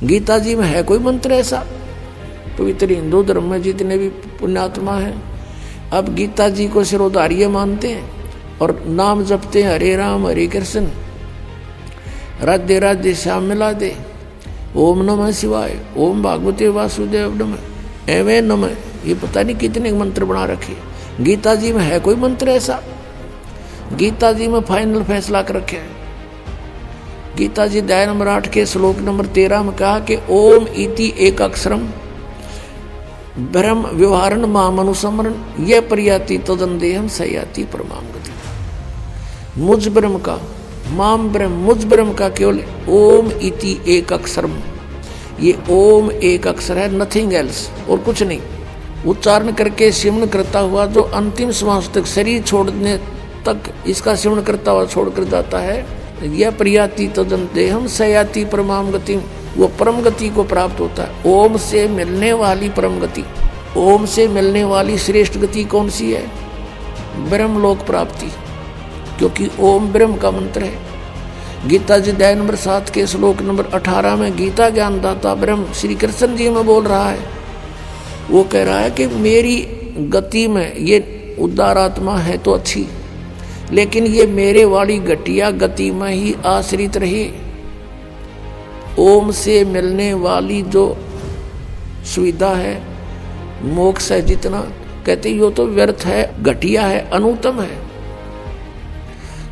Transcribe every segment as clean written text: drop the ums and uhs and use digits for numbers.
गीता जी में है कोई मंत्र ऐसा? पवित्र हिंदू धर्म में जितने भी पुण्यात्मा हैं अब गीता जी को सिरोधार्य मानते हैं और नाम जपते हैं, हरे राम हरे कृष्ण राधे राधे श्याम मिला दे, ओम नमः शिवाय, ओम भागवते वासुदेव नमः, एवं नमः। ये पता नहीं कितने मंत्र बना रखे। गीता जी में है कोई मंत्र ऐसा? गीता जी में फाइनल फैसला कर रखे है। गीता जी अध्याय नंबर 8 के श्लोक नंबर 13 में कहा कि ओम इति एक अक्षरम ब्रह्म व्यवहारण माम अनुसमरण ये प्रयाति तदन देहम सयाति परमाम गति। मुझ ब्रह्म का, माम ब्रह्म, मुझ ब्रह्म का केवल ओम इति एक अक्षरम, ये ओम एक अक्षर है, नथिंग एल्स, और कुछ नहीं। उच्चारण करके सिमरण करता हुआ जो अंतिम श्वास तक शरीर छोड़ने तक इसका सिमरण करता हुआ छोड़कर जाता है, यह प्रयाति तदन देहम सयाति परमाम गति, वो परम गति को प्राप्त होता है। ओम से मिलने वाली परम गति, ओम से मिलने वाली श्रेष्ठ गति कौन सी है? ब्रह्म लोक प्राप्ति, क्योंकि ओम ब्रह्म का मंत्र है। गीता जी अध्याय नंबर 7 के श्लोक नंबर 18 में गीता ज्ञानदाता ब्रह्म श्री कृष्ण जी में बोल रहा है। वो कह रहा है कि मेरी गति में ये उदार आत्मा है तो अच्छी, लेकिन ये मेरे वाली घटिया गति में ही आश्रित रही। ओम से मिलने वाली जो सुविधा है, मोक्ष है, जितना कहते यो तो व्यर्थ है, घटिया है, अनुत्तम है।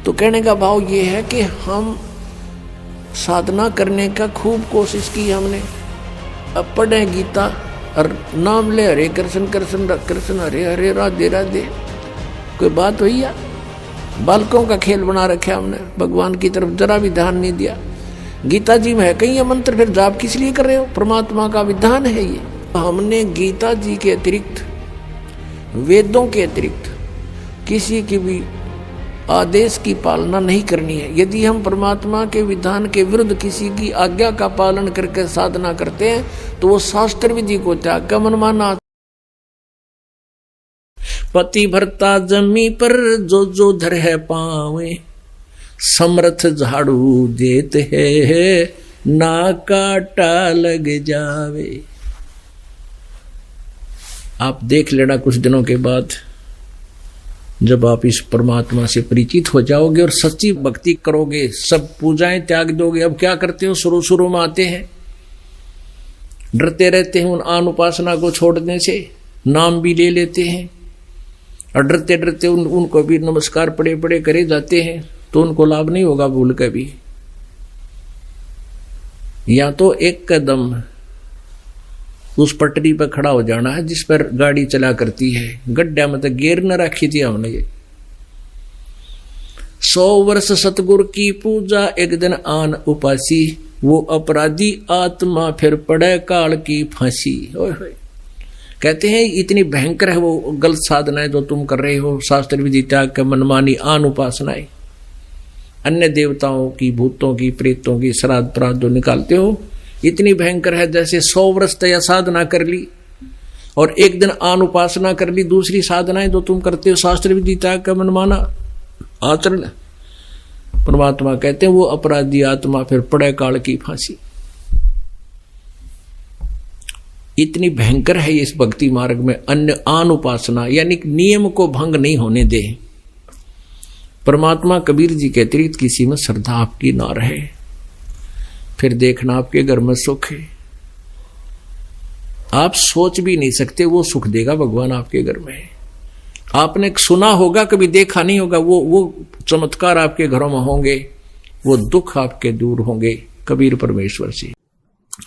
तो कहने का भाव ये है कि हम साधना करने का खूब कोशिश की हमने, अब पढ़े गीता और नाम ले हरे कृष्ण कृष्ण कृष्ण हरे हरे राधे राधे, कोई बात हुई या? बालकों का खेल बना रखा हमने, भगवान की तरफ जरा भी ध्यान नहीं दिया। गीता जी में है कहीं ये मंत्र, फिर जाप किस लिए कर रहे हो? परमात्मा का विधान है ये। हमने गीता जी के अतिरिक्त, वेदों के अतिरिक्त किसी की भी आदेश की पालना नहीं करनी है। यदि हम परमात्मा के विधान के विरुद्ध किसी की आज्ञा का पालन करके साधना करते हैं तो वो शास्त्र विधि को त्याग कर मनमाना। पति भरता जमी पर जो जो धर है पावे, समर्थ झाड़ू देते है ना काटा लग जावे। आप देख लेना कुछ दिनों के बाद जब आप इस परमात्मा से परिचित हो जाओगे और सच्ची भक्ति करोगे, सब पूजाएं त्याग दोगे। अब क्या करते हो? शुरू शुरू में आते हैं, डरते रहते हैं उन आन उपासना को छोड़ने से, नाम भी ले लेते हैं और डरते डरते उनको भी नमस्कार पड़े पड़े करे जाते हैं, तो उनको लाभ नहीं होगा भूल के भी। या तो एक कदम उस पटरी पर खड़ा हो जाना है जिस पर गाड़ी चला करती है, गड्ढा में तो गिर न रखी थी हमने। 100 वर्ष सतगुरु की पूजा एक दिन आन उपासी, वो अपराधी आत्मा फिर पड़े काल की फांसी। कहते हैं इतनी भयंकर है वो गलत साधनाएं जो तुम कर रहे हो, शास्त्र विधि त्याग के मनमानी आन उपासनाएं, अन्य देवताओं की, भूतों की, प्रेतों की श्राद्ध प्राद्ध जो निकालते हो, इतनी भयंकर है। जैसे 100 वर्ष तय साधना कर ली और एक दिन आन उपासना कर ली, दूसरी साधनाएं जो तुम करते हो शास्त्र विधि त्याग का मनमाना आचरण, परमात्मा कहते हैं वो अपराधी आत्मा फिर पड़े काल की फांसी। इतनी भयंकर है इस भक्ति मार्ग में अन्य आन उपासना, यानी नियम को भंग नहीं होने दे। परमात्मा कबीर जी के अतिरिक्त किसी में श्रद्धा आपकी ना रहे, फिर देखना आपके घर में सुख है। आप सोच भी नहीं सकते वो सुख देगा भगवान आपके घर में। आपने सुना होगा, कभी देखा नहीं होगा। वो चमत्कार आपके घरों में होंगे, वो दुख आपके दूर होंगे कबीर परमेश्वर से।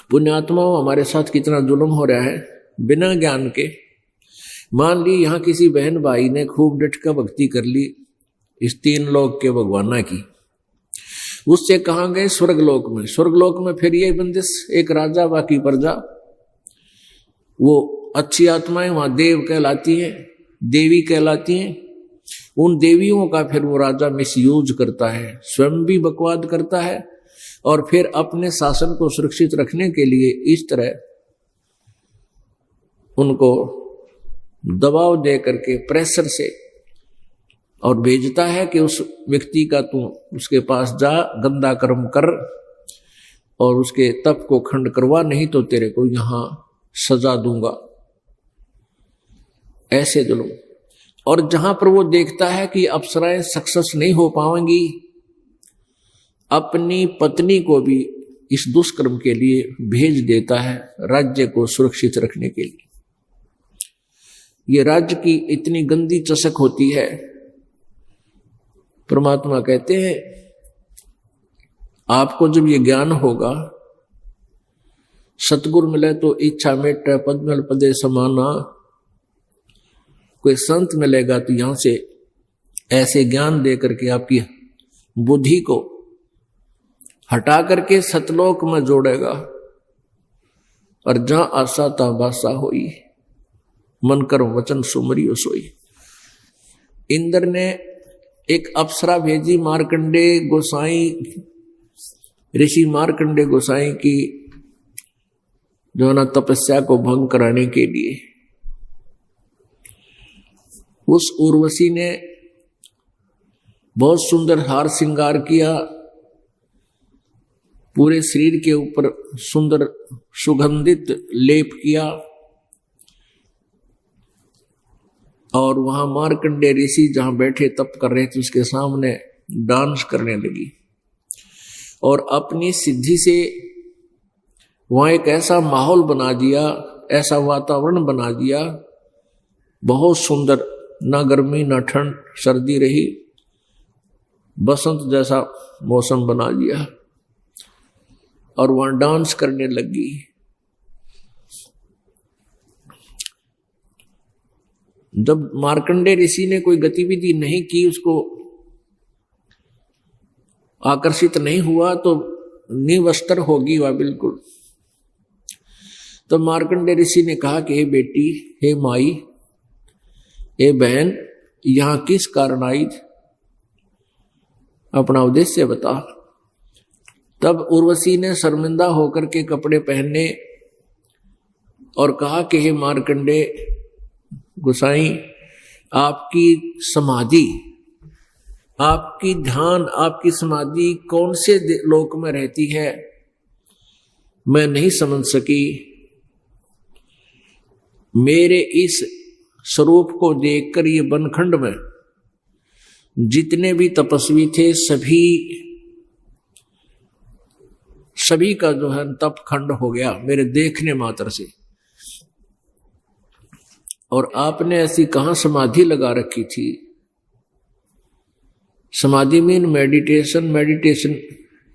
पुण्यात्माओं, हमारे साथ कितना जुल्म हो रहा है बिना ज्ञान के। मान ली यहां किसी बहन भाई ने खूब डट का भक्ति कर ली इस 3 लोक के भगवाना की, उससे कहां गए? स्वर्गलोक में। स्वर्गलोक में फिर ये बंदिश, एक राजा बाकी प्रजा। वो अच्छी आत्माएं वहां देव कहलाती हैं, देवी कहलाती हैं। उन देवियों का फिर वो राजा मिसयूज करता है, स्वयं भी बकवाद करता है और फिर अपने शासन को सुरक्षित रखने के लिए इस तरह उनको दबाव दे करके प्रेशर से और भेजता है कि उस व्यक्ति का तू उसके पास जा, गंदा कर्म कर और उसके तप को खंड करवा, नहीं तो तेरे को यहां सजा दूंगा। ऐसे जुल्म। और जहां पर वो देखता है कि अप्सराएं सक्सेस नहीं हो पाएंगी, अपनी पत्नी को भी इस दुष्कर्म के लिए भेज देता है, राज्य को सुरक्षित रखने के लिए। ये राज्य की इतनी गंदी चसक होती है। परमात्मा कहते हैं आपको जब ये ज्ञान होगा, सतगुरु मिले तो इच्छा मेट पद्मल पदे समाना, कोई संत मिलेगा तो यहां से ऐसे ज्ञान दे करके आपकी बुद्धि को हटा करके सतलोक में जोड़ेगा। और जहां आशा ता बासा होई, मन कर वचन सुमरियो सोई। इंद्र ने एक अप्सरा भेजी मार्कंडे गोसाई, ऋषि मार्कंडे गोसाई की जो है ना तपस्या को भंग कराने के लिए। उस उर्वशी ने बहुत सुंदर हार श्रृंगार किया, पूरे शरीर के ऊपर सुंदर सुगंधित लेप किया, और वहां मार्कंडे ऋषि जहां बैठे तप कर रहे थे उसके सामने डांस करने लगी। और अपनी सिद्धि से वहां एक ऐसा माहौल बना दिया, ऐसा वातावरण बना दिया, बहुत सुंदर, ना गर्मी ना ठंड, सर्दी रही, बसंत जैसा मौसम बना दिया। और वहां डांस करने लगी। जब मार्कंडे ऋषि ने कोई गतिविधि नहीं की, उसको आकर्षित नहीं हुआ, तो निवस्त्र होगी वह बिल्कुल। तो मार्कंडे ऋषि ने कहा कि हे बेटी, हे माई, हे बहन, यहां किस कारण आई, अपना उद्देश्य बता। तब उर्वशी ने शर्मिंदा होकर के कपड़े पहने और कहा कि हे मार्कंडे गोसाई, आपकी समाधि, आपकी ध्यान, आपकी समाधि कौन से लोक में रहती है, मैं नहीं समझ सकी। मेरे इस स्वरूप को देखकर ये बनखंड में जितने भी तपस्वी थे, सभी का जो है तप खंड हो गया मेरे देखने मात्र से। और आपने ऐसी कहां समाधि लगा रखी थी। समाधि मीन मेडिटेशन, मेडिटेशन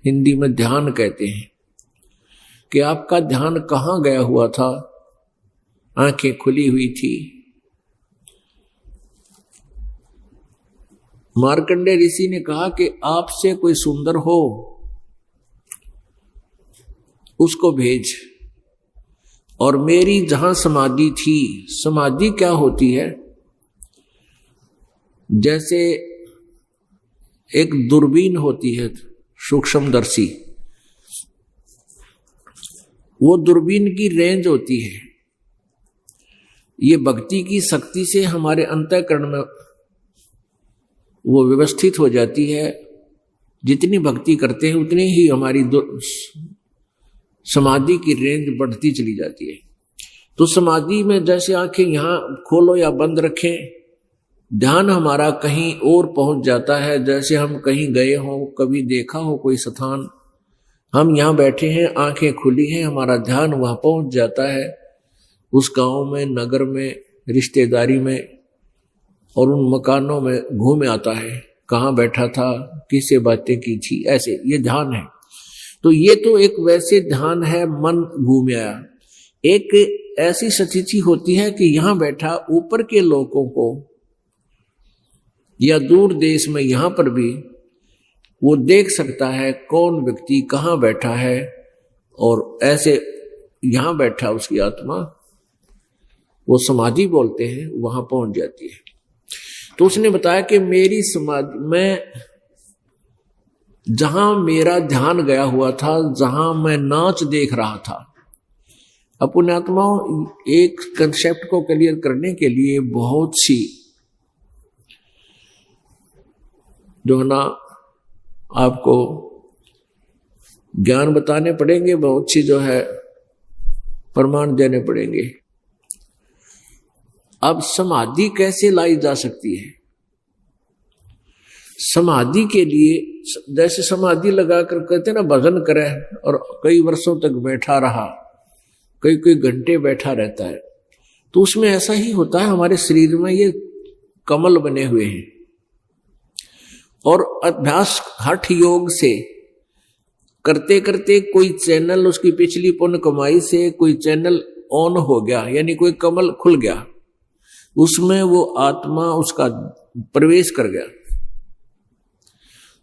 हिंदी में ध्यान कहते हैं, कि आपका ध्यान कहां गया हुआ था, आंखें खुली हुई थी। मार्कंडे ऋषि ने कहा कि आपसे कोई सुंदर हो उसको भेज। और मेरी जहां समाधि थी, समाधि क्या होती है, जैसे एक दूरबीन होती है सूक्ष्मदर्शी, वो दूरबीन की रेंज होती है। ये भक्ति की शक्ति से हमारे अंतःकरण में वो व्यवस्थित हो जाती है। जितनी भक्ति करते हैं उतनी ही हमारी समाधि की रेंज बढ़ती चली जाती है। तो समाधि में जैसे आंखें यहां खोलो या बंद रखें, ध्यान हमारा कहीं और पहुंच जाता है। जैसे हम कहीं गए हो, कभी देखा हो कोई स्थान, हम यहां बैठे हैं, आंखें खुली हैं, हमारा ध्यान वहां पहुंच जाता है, उस गांव में, नगर में, रिश्तेदारी में और उन मकानों में घूम आता है, कहाँ बैठा था, किससे बातें की थी, ऐसे ये ध्यान है। तो ये तो एक वैसे ध्यान है, मन घूम आया। एक ऐसी स्थिति होती है कि यहां बैठा ऊपर के लोगों को या दूर देश में यहां पर भी वो देख सकता है कौन व्यक्ति कहां बैठा है, और ऐसे यहां बैठा उसकी आत्मा, वो समाधि बोलते हैं, वहां पहुंच जाती है। तो उसने बताया कि मेरी समाधि में जहां मेरा ध्यान गया हुआ था, जहां मैं नाच देख रहा था। अब पुण्यात्माओं, एक कंसेप्ट को क्लियर करने के लिए बहुत सी जो है ना आपको ज्ञान बताने पड़ेंगे, बहुत सी जो है प्रमाण देने पड़ेंगे। अब समाधि कैसे लाई जा सकती है? समाधि के लिए जैसे समाधि लगाकर कहते ना भजन करे और कई वर्षों तक बैठा रहा, कई घंटे बैठा रहता है, तो उसमें ऐसा ही होता है। हमारे शरीर में ये कमल बने हुए हैं और अभ्यास हठ योग से करते करते कोई चैनल उसकी पिछली पुण्य कमाई से कोई चैनल ऑन हो गया, यानी कोई कमल खुल गया, उसमें वो आत्मा उसका प्रवेश कर गया।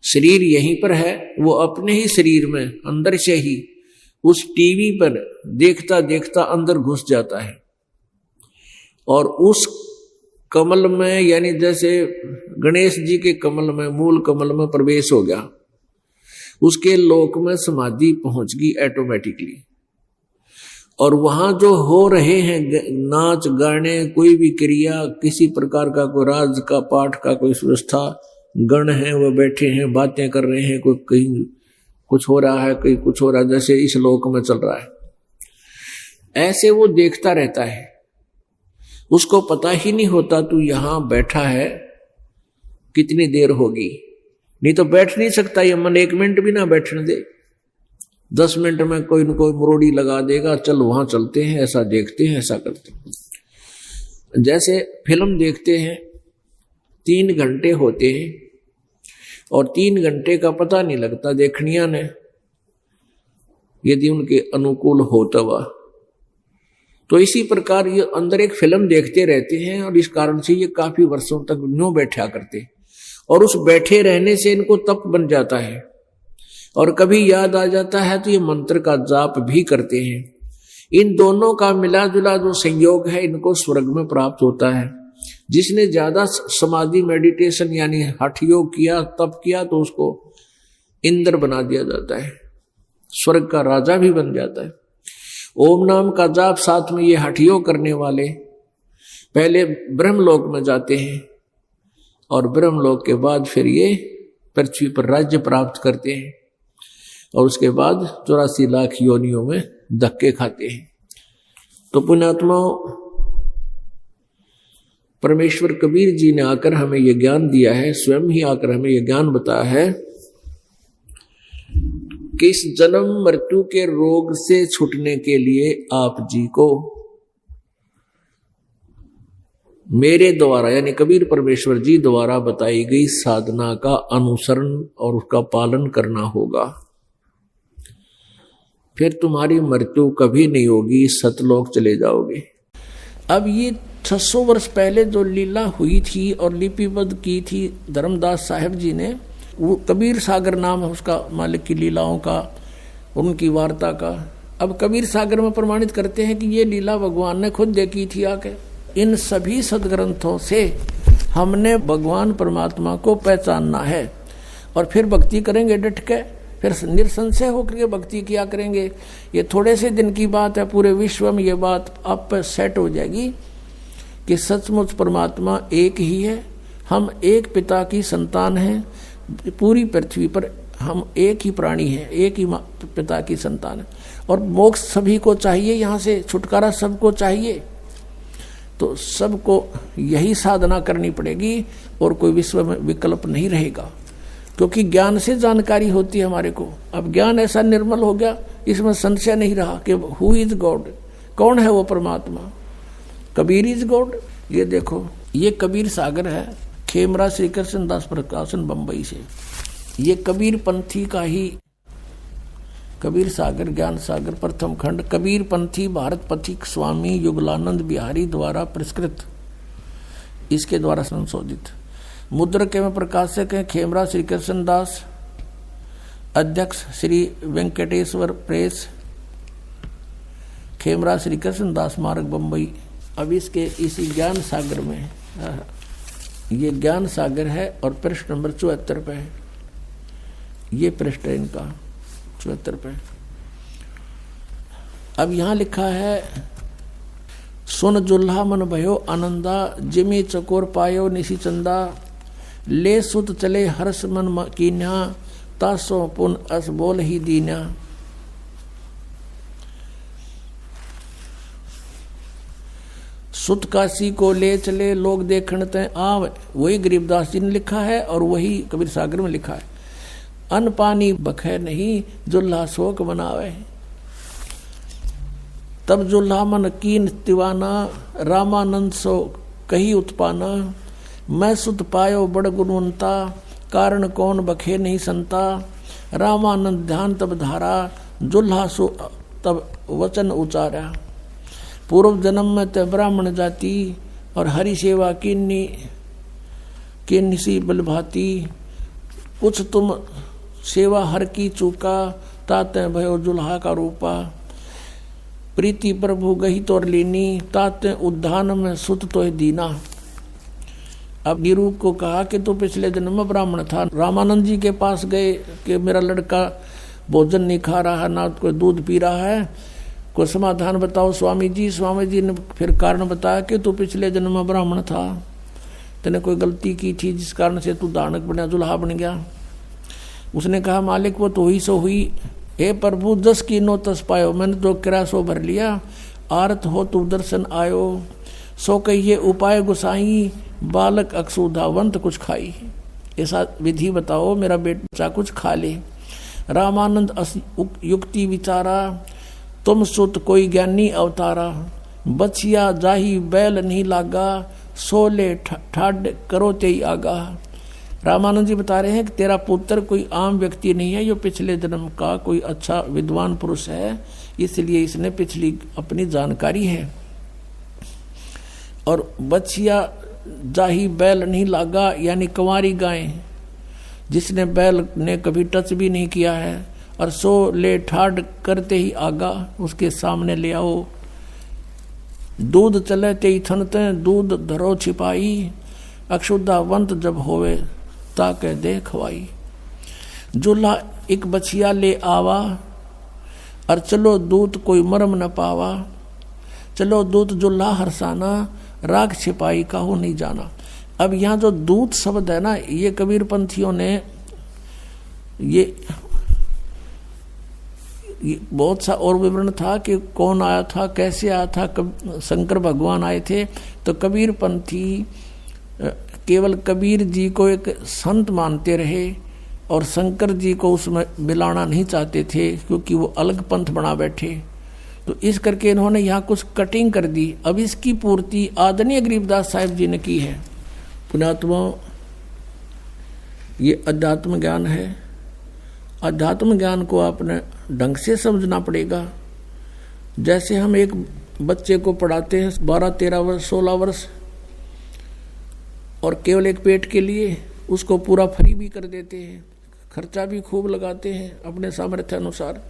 शरीर यहीं पर है, वो अपने ही शरीर में अंदर से ही उस टीवी पर देखता देखता अंदर घुस जाता है और उस कमल में, यानी जैसे गणेश जी के कमल में, मूल कमल में प्रवेश हो गया, उसके लोक में समाधि पहुंच गई ऑटोमेटिकली। और वहां जो हो रहे हैं नाच गाने, कोई भी क्रिया, किसी प्रकार का कोई राज का पाठ का कोई व्यवस्था, गण हैं वो बैठे हैं बातें कर रहे हैं, कोई कहीं कुछ हो रहा है, कहीं कुछ हो रहा है, जैसे इस लोक में चल रहा है, ऐसे वो देखता रहता है। उसको पता ही नहीं होता तू यहां बैठा है कितनी देर होगी, नहीं तो बैठ नहीं सकता ये मन, 1 मिनट भी ना बैठने दे, 10 मिनट में कोई न कोई मुरोड़ी लगा देगा, चल वहां चलते हैं, ऐसा देखते हैं, ऐसा करते हैं। जैसे फिल्म देखते हैं 3 घंटे होते हैं और 3 घंटे का पता नहीं लगता देखनिया ने, यदि उनके अनुकूल होता हुआ। तो इसी प्रकार ये अंदर एक फिल्म देखते रहते हैं और इस कारण से ये काफी वर्षों तक न्यों बैठा करते, और उस बैठे रहने से इनको तप बन जाता है और कभी याद आ जाता है तो ये मंत्र का जाप भी करते हैं। इन दोनों का मिला जुला जो संयोग है इनको स्वर्ग में प्राप्त होता है। जिसने ज्यादा समाधि मेडिटेशन यानी हठ योग किया, तप किया, तो उसको इंद्र बना दिया जाता है, स्वर्ग का राजा भी बन जाता है। ओम नाम का जाप साथ में ये हठ योग करने वाले पहले ब्रह्मलोक में जाते हैं और ब्रह्मलोक के बाद फिर ये पृथ्वी पर राज्य प्राप्त करते हैं और उसके बाद 84 लाख योनियों में धक्के खाते हैं। तो पुण्यात्माओं, परमेश्वर कबीर जी ने आकर हमें यह ज्ञान दिया है, स्वयं ही आकर हमें यह ज्ञान बताया है कि इस जन्म मृत्यु के रोग से छूटने के लिए आप जी को मेरे द्वारा यानी कबीर परमेश्वर जी द्वारा बताई गई साधना का अनुसरण और उसका पालन करना होगा। फिर तुम्हारी मृत्यु कभी नहीं होगी, सतलोक चले जाओगे। अब ये 600 वर्ष पहले जो लीला हुई थी और लिपिबद्ध की थी धर्मदास साहब जी ने, वो कबीर सागर नाम है उसका, मालिक की लीलाओं का, उनकी वार्ता का। अब कबीर सागर में प्रमाणित करते हैं कि ये लीला भगवान ने खुद देखी थी आके। इन सभी सदग्रंथों से हमने भगवान परमात्मा को पहचानना है और फिर भक्ति करेंगे डट के, फिर निसंशय होकर के भक्ति किया करेंगे। ये थोड़े से दिन की बात है, पूरे विश्व में ये बात आप पर सेट हो जाएगी कि सचमुच परमात्मा एक ही है, हम एक पिता की संतान हैं, पूरी पृथ्वी पर हम एक ही प्राणी हैं, एक ही पिता की संतान है और मोक्ष सभी को चाहिए, यहाँ से छुटकारा सबको चाहिए। तो सबको यही साधना करनी पड़ेगी और कोई विश्व में विकल्प नहीं रहेगा, क्योंकि ज्ञान से जानकारी होती है हमारे को। अब ज्ञान ऐसा निर्मल हो गया, इसमें संशय नहीं रहा कि हु इज गॉड, कौन है वो परमात्मा। Kabir is God. ये देखो, ये कबीर सागर है, खेमरा श्री कृष्ण दास प्रकाशन बंबई से। ये कबीर पंथी का ही कबीर सागर ज्ञान सागर प्रथम खंड, कबीर पंथी भारत पथिक स्वामी युगलानंद बिहारी द्वारा पुरस्कृत, इसके द्वारा संशोधित। मुद्रक एवं प्रकाशक हैं खेमरा श्री कृष्ण दास, अध्यक्ष श्री वेंकटेश्वर प्रेस, खेमरा श्री कृष्ण दास मार्ग बंबई। अब इसके इसी ज्ञान सागर में, ये ज्ञान सागर है और पृष्ठ नंबर 74 पे है, ये पृष्ठ है इनका 74 पे। अब यहां लिखा है, सुन जुल्हा मन भयो आनंदा, जिमी चकोर पायो निशी चंदा, ले सुत चले हर्ष मन कीन्हा, तासो पुन अस बोल ही दीना। सुत काशी को ले चले लोग देखण ते आव, वही गरीबदास जी ने लिखा है और वही कबीर सागर में लिखा है। अन्न पानी बखे नहीं, जुल्हा शोक बनावे। तब जुल्हा मन कीन तिवाना, रामानंद सो कही उत्पाना। मैं सुत पायो बड़ गुणवंता, कारण कौन बखे नहीं संता। रामानंद ध्यान तब धारा, जुल्हा सो तब वचन उचारा। पूर्व जन्म में ते ब्राह्मण जाति, और हरि सेवा किन्नी सी बलभाती। कुछ तुम सेवा हर की चूका, ताते भयो जुल्हा का रूपा। प्रीति प्रभु गही तोर लीनी, ताते उद्धान में सुत तो दीना। अब नीरू को कहा कि तू पिछले जन्म में ब्राह्मण था। रामानंद जी के पास गए कि मेरा लड़का भोजन नहीं खा रहा, ना कोई दूध पी रहा है, कोई समाधान बताओ स्वामी जी। स्वामी जी ने फिर कारण बताया कि तू पिछले जन्म में ब्राह्मण था, तेने कोई गलती की थी जिस कारण से तू दानक बना, जुल्हा बन गया। उसने कहा मालिक वो तो हुई सो हुई, हे प्रभु जस की नो तस पायो। मैंने तो किराया सो भर लिया, आरत हो तू दर्शन आयो। सो कहिए उपाय गुसाई, बालक अक्षुधावंत कुछ खाई। ऐसा विधि बताओ मेरा बेटा कुछ खा ले। रामानंद युक्ति विचारा, तुम सुत कोई ज्ञानी अवतारा। बचिया जाही बैल नहीं लागा, सोले ठाड करो ते आगा। रामानंद जी बता रहे हैं कि तेरा पुत्र कोई आम व्यक्ति नहीं है, ये पिछले जन्म का कोई अच्छा विद्वान पुरुष है, इसलिए इसने पिछली अपनी जानकारी है। और बचिया जाही बैल नहीं लागा, यानी कंवारी गाय जिसने बैल ने कभी टच भी नहीं किया है। और सो ले ठाड करते ही आगा, उसके सामने ले आओ। दूध चले ते थनते, दूध धरो छिपाई। अक्षुधावंत जब होवे, ताके दे खवाई। जुल्हा एक बछिया ले आवा, और चलो दूत कोई मरम न पावा। चलो दूत जुल्हा हरसाना, राग छिपाई काहू नहीं जाना। अब यहाँ जो दूत शब्द है ना, ये कबीर पंथियों ने ये बहुत सा और विवरण था कि कौन आया था, कैसे आया था। शंकर भगवान आए थे, तो कबीर पंथी केवल कबीर जी को एक संत मानते रहे और शंकर जी को उसमें मिलाना नहीं चाहते थे, क्योंकि वो अलग पंथ बना बैठे। तो इस करके इन्होंने यहाँ कुछ कटिंग कर दी। अब इसकी पूर्ति आदरणीय गरीबदास साहिब जी ने की है। पुण्यात्मा, ये अध्यात्म ज्ञान है। अध्यात्म ज्ञान को आपने ढंग से समझना पड़ेगा। जैसे हम एक बच्चे को पढ़ाते हैं 12, 13 वर्ष, 16 वर्ष, और केवल एक पेट के लिए उसको पूरा फ्री भी कर देते हैं, खर्चा भी खूब लगाते हैं अपने सामर्थ्य अनुसार,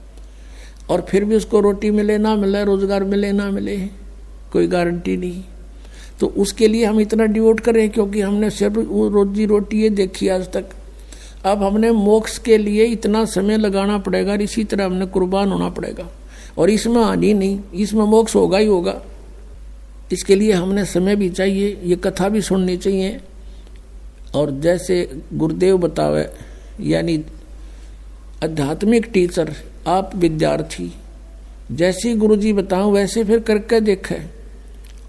और फिर भी उसको रोटी मिले ना मिले, रोजगार मिले ना मिले, कोई गारंटी नहीं। तो उसके लिए हम इतना डिवोट करें, क्योंकि हमने सिर्फ वो रोजी रोटी ये देखी आज तक। अब हमने मोक्ष के लिए इतना समय लगाना पड़ेगा, इसी तरह हमने कुर्बान होना पड़ेगा। और इसमें हानि नहीं, इसमें मोक्ष होगा ही होगा। इसके लिए हमने समय भी चाहिए, ये कथा भी सुननी चाहिए। और जैसे गुरुदेव बतावे, यानी आध्यात्मिक टीचर, आप विद्यार्थी, जैसे गुरुजी बताऊं वैसे फिर करके देखे,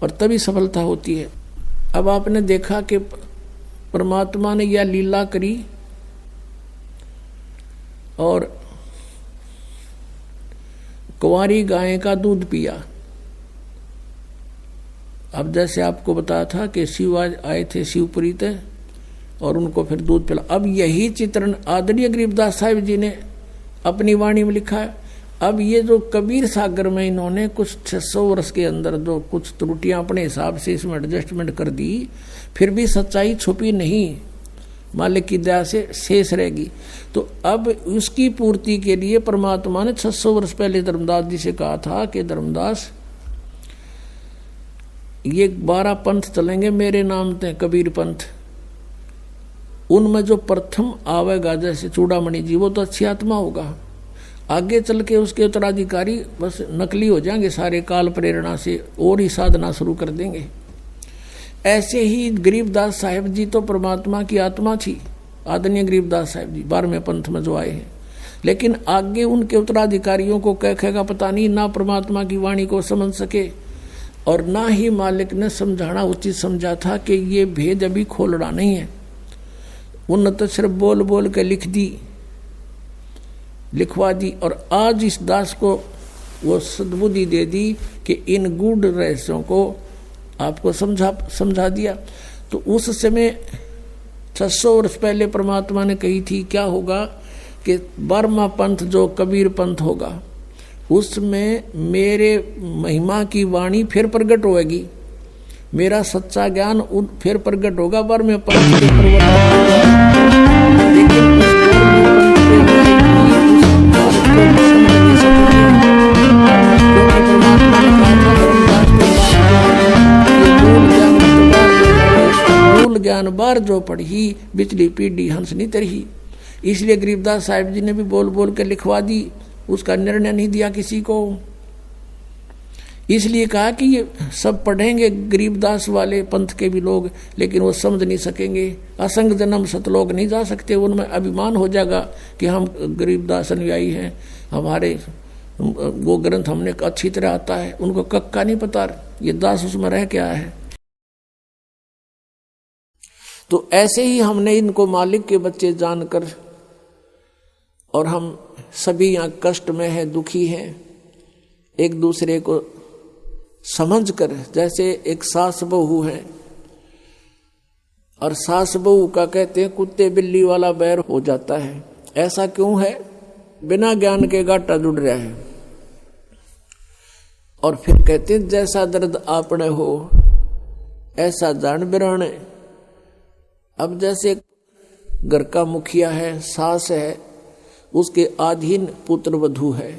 और तभी सफलता होती है। अब आपने देखा कि परमात्मा ने यह लीला करी और कुंवारी गाय का दूध पिया। अब जैसे आपको बताया था कि शिव आए थे शिवपुरी थे और उनको फिर दूध पिला। अब यही चित्रण आदरणीय गरीबदास साहिब जी ने अपनी वाणी में लिखा है। अब ये जो कबीर सागर में इन्होंने कुछ 600 वर्ष के अंदर जो कुछ त्रुटियां अपने हिसाब से इसमें एडजस्टमेंट कर दी, फिर भी सच्चाई छुपी नहीं, मालिक की दया से शेष रहेगी। तो अब उसकी पूर्ति के लिए परमात्मा ने 600 वर्ष पहले धर्मदास जी से कहा था कि धर्मदास, ये 12 पंथ चलेंगे मेरे नाम ते, कबीर पंथ। उनमें जो प्रथम आवेगा, जैसे चूड़ामणि जी, वो तो अच्छी आत्मा होगा। आगे चल के उसके उत्तराधिकारी बस नकली हो जाएंगे सारे, काल प्रेरणा से और ही साधना शुरू कर देंगे। ऐसे ही गरीबदास साहिब जी तो परमात्मा की आत्मा थी, आदरणीय गरीबदास साहब जी 12वें पंथ में जो आए हैं। लेकिन आगे उनके उत्तराधिकारियों को क्या कहेगा पता नहीं, ना परमात्मा की वाणी को समझ सके और ना ही मालिक ने समझाना उचित समझा था कि ये भेद अभी खोलना नहीं है। उन तो सिर्फ बोल बोल के लिखवा दी और आज इस दास को वो सद्बुद्धि दे दी कि इन गूढ़ रहस्यों को आपको समझा दिया। तो उस समय 600 वर्ष पहले परमात्मा ने कही थी क्या होगा कि 12वां पंथ जो कबीर पंथ होगा उसमें मेरे महिमा की वाणी फिर प्रकट होगी, मेरा सच्चा ज्ञान फिर प्रकट होगा 12वें पंथ के लेकिन मूल ज्ञान बार जो पढ़ी बिचली पीढ़ी हंस नहीं तरही। इसलिए गरीबदास साहिब जी ने भी बोल बोल के लिखवा दी, उसका निर्णय नहीं दिया किसी को। इसलिए कहा कि ये सब पढ़ेंगे गरीबदास वाले पंथ के भी लोग, लेकिन वो समझ नहीं सकेंगे। असंग जन्म सतलोक नहीं जा सकते, उनमें अभिमान हो जाएगा कि हम गरीबदास अनुयायी हैं, हमारे वो ग्रंथ हमने अच्छी तरह आता है। उनको कक्का नहीं पता ये दास उसमें रह क्या है। तो ऐसे ही हमने इनको मालिक के बच्चे जानकर, और हम सभी यहाँ कष्ट में हैं, दुखी हैं, एक दूसरे को समझकर, जैसे एक सास बहू है और सास बहू का कहते हैं कुत्ते बिल्ली वाला बैर हो जाता है। ऐसा क्यों है? बिना ज्ञान के गाटा जुड़ रहा है। और फिर कहते हैं जैसा दर्द आपने हो ऐसा जान बिराने। अब जैसे घर का मुखिया है, सास है, उसके अधीन पुत्र वधू है,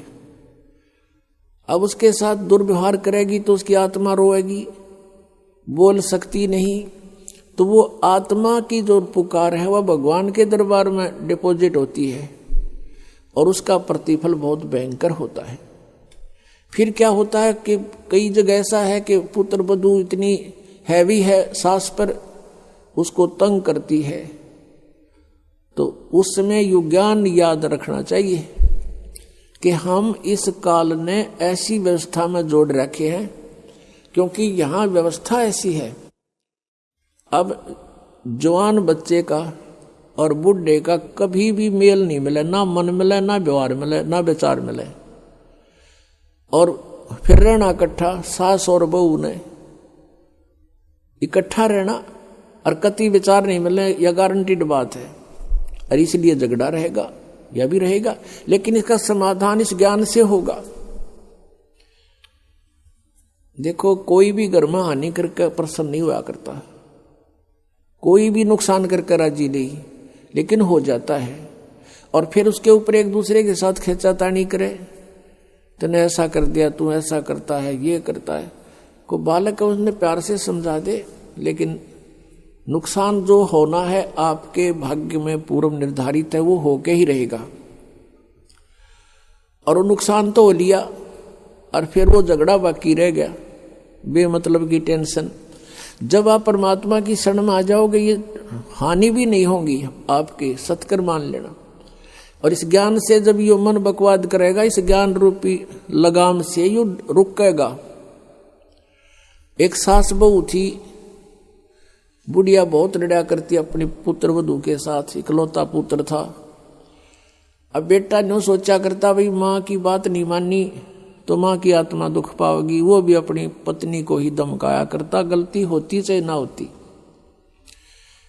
अब उसके साथ दुर्व्यवहार करेगी तो उसकी आत्मा रोएगी, बोल सकती नहीं। तो वो आत्मा की जो पुकार है वह भगवान के दरबार में डिपॉजिट होती है और उसका प्रतिफल बहुत भयंकर होता है। फिर क्या होता है कि कई जगह ऐसा है कि पुत्र वधू इतनी हैवी है सास पर, उसको तंग करती है। तो उस समय यु ज्ञान याद रखना चाहिए कि हम इस काल ने ऐसी व्यवस्था में जोड़ रखे हैं, क्योंकि यहाँ व्यवस्था ऐसी है। अब जवान बच्चे का और बुढ़े का कभी भी मेल नहीं मिले, ना मन मिले, ना व्यवहार मिले, ना विचार मिले, और फिर रहना इकट्ठा, सास और बहू ने इकट्ठा रहना और कति विचार नहीं मिले, यह गारंटीड बात है। और इसलिए झगड़ा रहेगा, यह भी रहेगा, लेकिन इसका समाधान इस ज्ञान से होगा। देखो कोई भी घर में हानि करके प्रसन्न नहीं हुआ करता, कोई भी नुकसान करके राजी नहीं, लेकिन हो जाता है। और फिर उसके ऊपर एक दूसरे के साथ खींचातानी करे, तूने ऐसा कर दिया, तू ऐसा करता है, ये करता है। को बालक है उसने प्यार से समझा दे, लेकिन नुकसान जो होना है आपके भाग्य में पूर्व निर्धारित है, वो होके ही रहेगा। और वो नुकसान तो हो लिया और फिर वो झगड़ा बाकी रह गया, बेमतलब की टेंशन। जब आप परमात्मा की शरण में आ जाओगे ये हानि भी नहीं होगी आपके, सत्कर मान लेना। और इस ज्ञान से जब ये मन बकवाद करेगा, इस ज्ञान रूपी लगाम से यू रुकेगा। एक सास बहू थी, बुढ़िया बहुत लड़ा करती अपनी पुत्र वधू के साथ, इकलौता पुत्र था। अब बेटा ने सोचा करता भाई माँ की बात नहीं मानी तो माँ की आत्मा दुख पाएगी, वो भी अपनी पत्नी को ही धमकाया करता, गलती होती चाहे ना होती,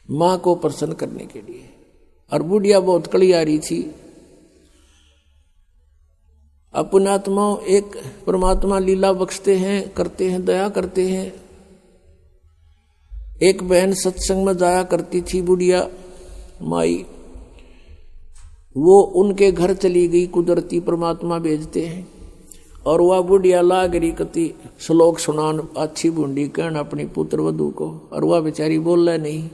माँ को प्रसन्न करने के लिए। और बुढ़िया बहुत कलियारी थी। अपने आत्मा एक परमात्मा लीला बख्शते हैं, करते हैं, दया करते हैं। एक बहन सत्संग में जाया करती थी बुढ़िया माई, वो उनके घर चली गई, कुदरती परमात्मा भेजते हैं। और वह बुढ़िया लागरी कति श्लोक सुनान अच्छी बूंदी कहना अपनी पुत्र वधू को, और वह बेचारी बोल रहा नहीं।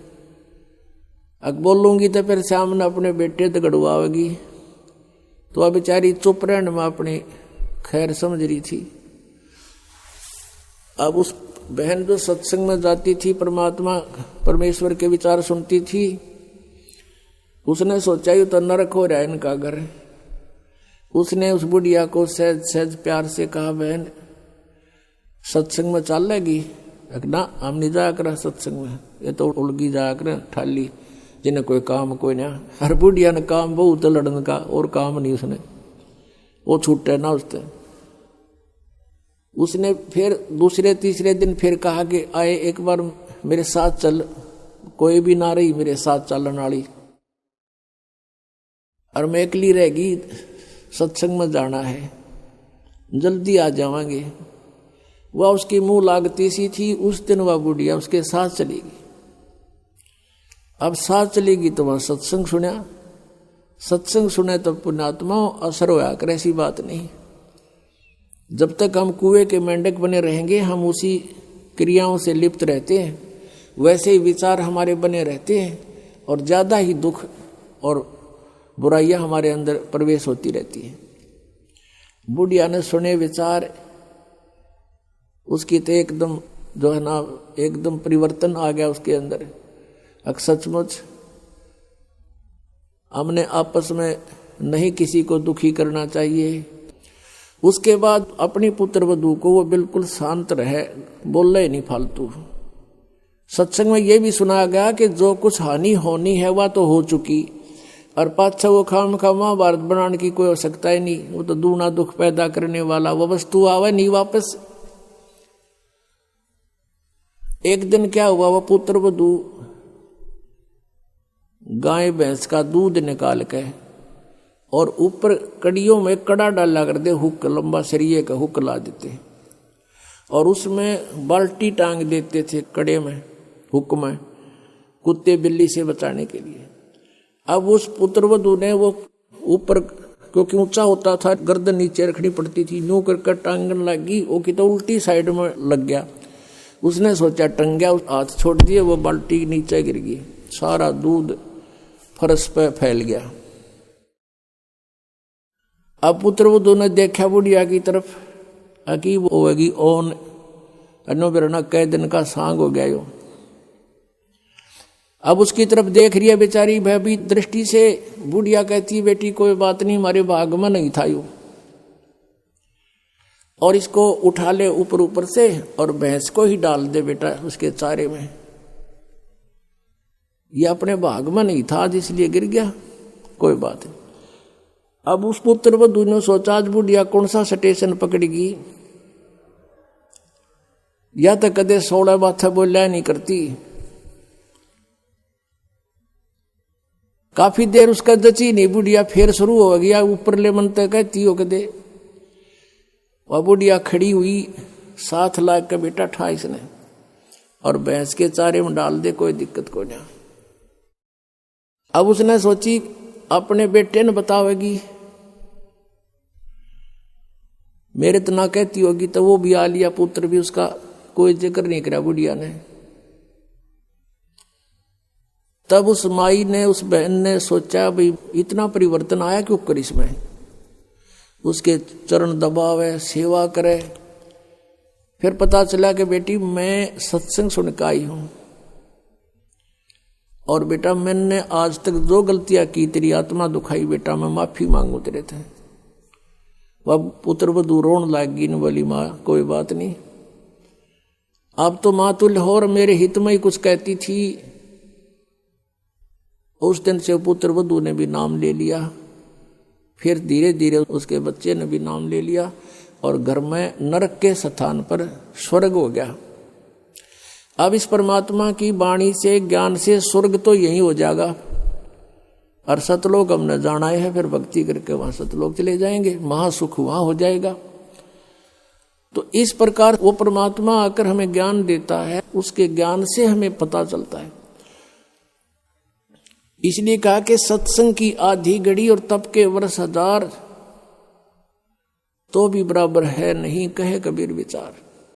अब बोलूंगी तो फिर सामने अपने बेटे तो गड़वाएगी, तो वह बेचारी चुप रहने में अपनी खैर समझ रही थी। अब उस बहन जो सत्संग में जाती थी, परमात्मा परमेश्वर के विचार सुनती थी, उसने सोचा ये तो नरक हो रहा है इनका घर। उसने उस बुढ़िया को सहज सहज प्यार से कहा, बहन सत्संग में चल लेगी? ना, हम नहीं जाया कर सत्संग में, ये तो उलगी जाया कर ठाली, जिन्हें कोई काम कोई ना। हर बुढ़िया ने काम बहुत लड़न का, और काम नहीं उसने, वो छूटे ना उससे। उसने फिर दूसरे तीसरे दिन फिर कहा कि आए एक बार मेरे साथ चल, कोई भी ना रही मेरे साथ चलन वाली, और मैं अकेली रहेगी, सत्संग में जाना है, जल्दी आ जावांगे। वह उसकी मुंह लागती सी थी। उस दिन वह बुढ़िया उसके साथ चलेगी। अब साथ चलेगी तो वह सत्संग सुना, सत्संग सुने तो पुण्यात्मा असर होया कर, ऐसी बात नहीं। जब तक हम कुएं के मेंढक बने रहेंगे, हम उसी क्रियाओं से लिप्त रहते हैं, वैसे ही विचार हमारे बने रहते हैं, और ज्यादा ही दुख और बुराइयां हमारे अंदर प्रवेश होती रहती है। बुढ़िया ने सुने विचार, उसकी तो एकदम जो है ना, एकदम परिवर्तन आ गया उसके अंदर। सचमुच हमने आपस में नहीं किसी को दुखी करना चाहिए। उसके बाद अपनी पुत्र वधू को वो बिल्कुल शांत रहे, बोल रहे नहीं फालतू। सत्संग में ये भी सुनाया गया कि जो कुछ हानि होनी है वह तो हो चुकी, और पाछा वो खाम खा महाभारत बनाने की कोई आवश्यकता ही नहीं। वो तो दूना दुख पैदा करने वाला वो वस्तु आवे नहीं वापस। एक दिन क्या हुआ, वो पुत्र वधू गाय भैंस का दूध निकाल के और ऊपर कड़ियों में कड़ा डाला कर दे, हुक लंबा सरिये का हुक ला देते, और उसमें बाल्टी टांग देते थे कड़े में, हुक में, कुत्ते बिल्ली से बचाने के लिए। अब उस पुत्रवधू ने वो ऊपर, क्योंकि ऊंचा होता था, गर्दन नीचे रखनी पड़ती थी, यूं करके टांगन लगी, वो की तो उल्टी साइड में लग गया। उसने सोचा टंग गया, हाथ छोड़ दिए, वो बाल्टी नीचे गिर गई, सारा दूध फर्श पे फैल गया। अब पुत्रवधू ने देखा बुढ़िया की तरफ, अकी वो होगी ओन अनो बिरना कई दिन का सांग हो गया यो। अब उसकी तरफ देख रही है बेचारी भयभीत दृष्टि से। बुढ़िया कहती है, बेटी कोई बात नहीं, हमारे भाग में नहीं था यो, और इसको उठा ले ऊपर ऊपर से और भैंस को ही डाल दे बेटा उसके चारे में। ये अपने भाग में नहीं था इसलिए गिर गया, कोई बात नहीं। अब उस पुत्र वधू ने सोचा आज बुढ़िया कौन सा स्टेशन पकड़ेगी, या तो कदे 16 बात बोलिया नहीं करती। काफी देर उसका जची नहीं, बुढ़िया फिर शुरू हो गया ऊपर ले मन तक कहती हो कदे। वह बुढ़िया खड़ी हुई, 7 लाख का बेटा ठा इसने, और भैंस के चारे में डाल दे, कोई दिक्कत को नहीं। अब उसने सोची अपने बेटे ने बतावेगी, मेरे तो ना कहती होगी, तो वो भी आ लिया, पुत्र भी उसका कोई जिक्र नहीं करा बुढ़िया ने। तब उस माई ने, उस बहन ने सोचा भाई इतना परिवर्तन आया क्यों कर इसमें, उसके चरण दबावे, सेवा करे। फिर पता चला कि बेटी मैं सत्संग सुन के आई हूं, और बेटा मैंने आज तक जो गलतियां की तेरी आत्मा दुखाई, बेटा मैं माफी मांगू तेरे थे। वह पुत्र वधू रोन लागी न, बोली माँ कोई बात नहीं, अब तो माँ तुल्य हो और मेरे हित में ही कुछ कहती थी। उस दिन से पुत्र वधू ने भी नाम ले लिया, फिर धीरे धीरे उसके बच्चे ने भी नाम ले लिया, और घर में नरक के स्थान पर स्वर्ग हो गया। अब इस परमात्मा की वाणी से, ज्ञान से स्वर्ग तो यही हो जाएगा, और सतलोक हमने जाना है, फिर भक्ति करके वहां सतलोक चले जाएंगे, महासुख वहां हो जाएगा। तो इस प्रकार वो परमात्मा आकर हमें ज्ञान देता है, उसके ज्ञान से हमें पता चलता है। इसलिए कहा कि सत्संग की आधी घड़ी और तप के वर्ष 1000 तो भी बराबर है नहीं, कहे कबीर विचार।